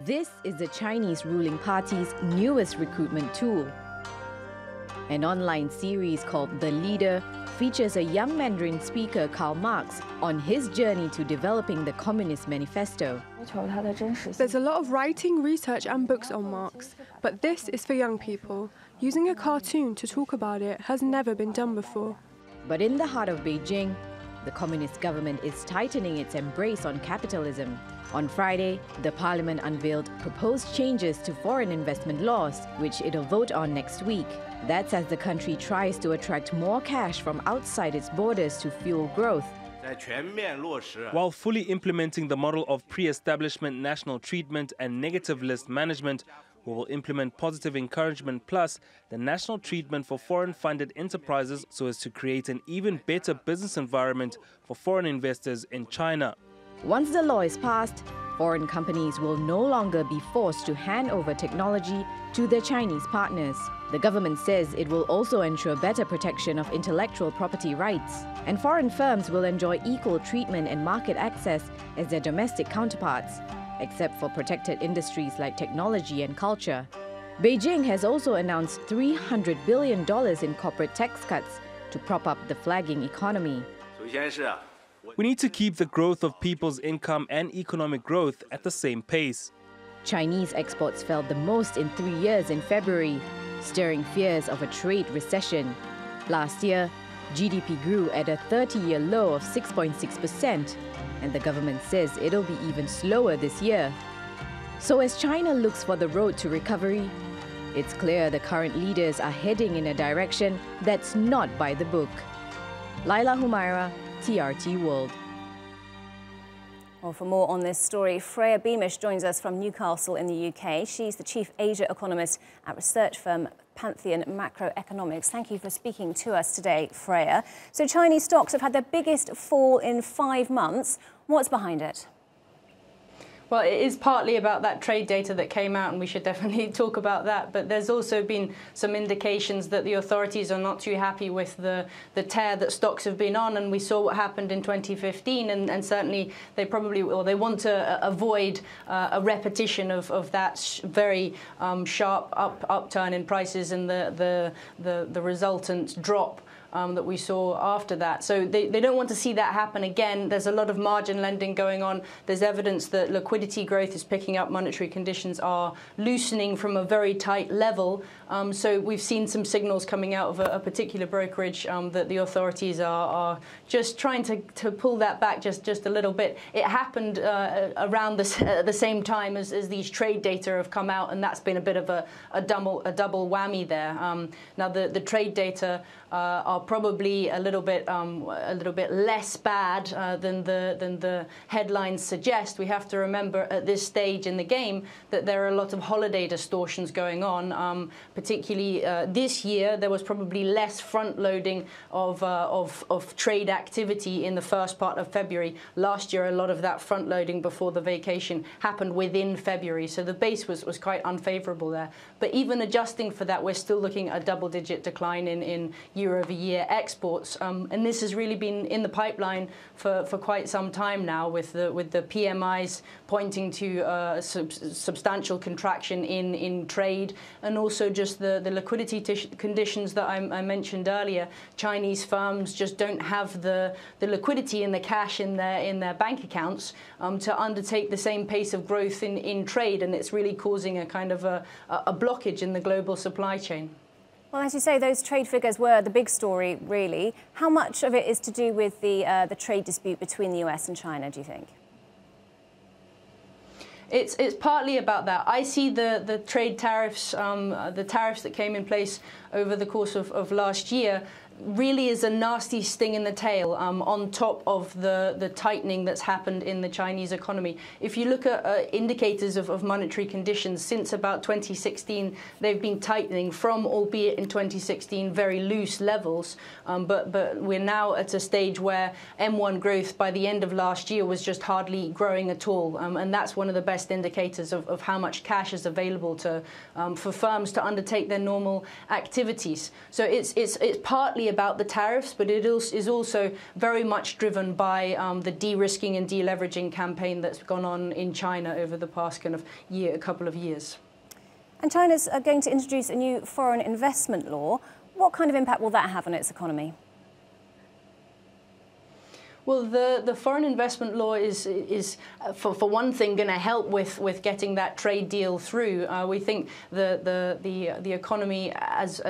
This is the Chinese ruling party's newest recruitment tool. An online series called The Leader features a young Mandarin speaker, Karl Marx, on his journey to developing the Communist Manifesto. There's a lot of writing, research and books on Marx, but this is for young people. Using a cartoon to talk about it has never been done before. But in the heart of Beijing, the communist government is tightening its embrace on capitalism. On Friday, the parliament unveiled proposed changes to foreign investment laws, which it'll vote on next week. That's as the country tries to attract more cash from outside its borders to fuel growth. While fully implementing the model of pre-establishment national treatment and negative list management, we will implement positive encouragement plus the national treatment for foreign-funded enterprises so as to create an even better business environment for foreign investors in China. Once the law is passed, foreign companies will no longer be forced to hand over technology to their Chinese partners. The government says it will also ensure better protection of intellectual property rights, and foreign firms will enjoy equal treatment and market access as their domestic counterparts, except for protected industries like technology and culture. Beijing has also announced $300 billion in corporate tax cuts to prop up the flagging economy. We need to keep the growth of people's income and economic growth at the same pace. Chinese exports fell the most in 3 years in February, stirring fears of a trade recession. Last year, GDP grew at a 30-year low of 6.6%, and the government says it'll be even slower this year. So as China looks for the road to recovery, it's clear the current leaders are heading in a direction that's not by the book. Laila Humairah, TRT World. Well, for more on this story, Freya Beamish joins us from Newcastle in the UK. She's the Chief Asia Economist at research firm Pantheon Macroeconomics. Thank you for speaking to us today, Freya. So Chinese stocks have had their biggest fall in 5 months. What's behind it? Well, it is partly about that trade data that came out, and we should definitely talk about that. But there's also been some indications that the authorities are not too happy with the tear that stocks have been on. And we saw what happened in 2015, and certainly they probably, or they want to avoid a repetition of that very sharp upturn in prices and the resultant drop that we saw after that. So they don't want to see that happen again. There's a lot of margin lending going on. There's evidence that liquidity growth is picking up. Monetary conditions are loosening from a very tight level. So we've seen some signals coming out of a particular brokerage that the authorities are just trying to pull that back just a little bit. It happened around the same time as these trade data have come out, and that's been a bit of a double whammy there. Now the trade data are probably a little bit less bad than the headlines suggest. We have to remember at this stage in the game that there are a lot of holiday distortions going on. Particularly this year, there was probably less front loading of trade activity in the first part of February. Last year, a lot of that front loading before the vacation happened within February, so the base was quite unfavourable there. But even adjusting for that, we're still looking at a double-digit decline in year-over-year exports, and this has really been in the pipeline for quite some time now, with the PMIs pointing to substantial contraction in trade, and also just the liquidity conditions that I mentioned earlier. Chinese firms just don't have the liquidity and the cash in their bank accounts to undertake the same pace of growth in trade, and it's really causing a kind of a blockage in the global supply chain. Well, as you say, those trade figures were the big story, really. How much of it is to do with the trade dispute between the US and China, do you think? It's partly about that. I see the trade tariffs, the tariffs that came in place over the course of last year, really is a nasty sting in the tail on top of the tightening that's happened in the Chinese economy. If you look at indicators of monetary conditions since about 2016, they've been tightening from, albeit in 2016, very loose levels. But we're now at a stage where M1 growth by the end of last year was just hardly growing at all. And that's one of the best indicators of how much cash is available for firms to undertake their normal activities. So it's partly partly about the tariffs, but it is also very much driven by the de-risking and deleveraging campaign that's gone on in China over the past kind of couple of years. And China's going to introduce a new foreign investment law. What kind of impact will that have on its economy? Well, the foreign investment law is for one thing going to help with getting that trade deal through. We think the economy, as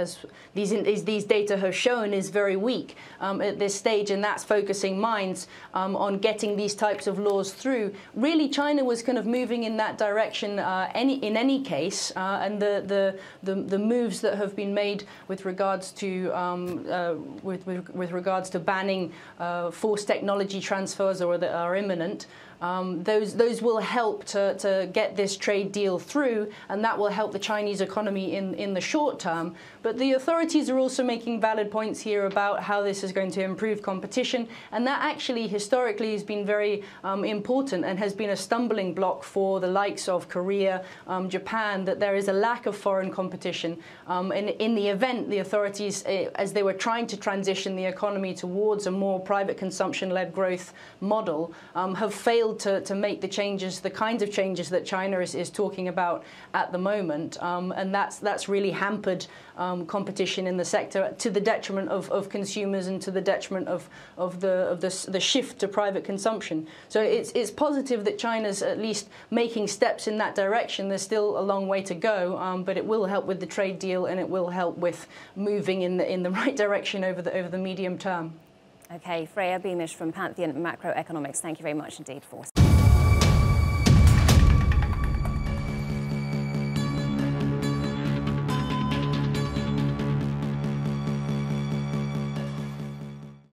these data have shown, is very weak at this stage, and that's focusing minds on getting these types of laws through. Really, China was kind of moving in that direction in any case, and the moves that have been made with regards to with regards to banning forced technology transfers or that are imminent, those will help to get this trade deal through, and that will help the Chinese economy in the short term. But the authorities are also making valid points here about how this is going to improve competition, and that actually historically has been very important and has been a stumbling block for the likes of Korea, Japan, that there is a lack of foreign competition. And in the event, the authorities, as they were trying to transition the economy towards a more private consumption-led growth model, have failed to make the changes, the kinds of changes that China is talking about at the moment, and that's really hampered competition in the sector to the detriment of consumers and to the detriment of the shift to private consumption. So it's positive that China's at least making steps in that direction. There's still a long way to go, but it will help with the trade deal, and it will help with moving in the right direction over the medium term. Okay, Freya Beamish from Pantheon Macroeconomics, thank you very much indeed for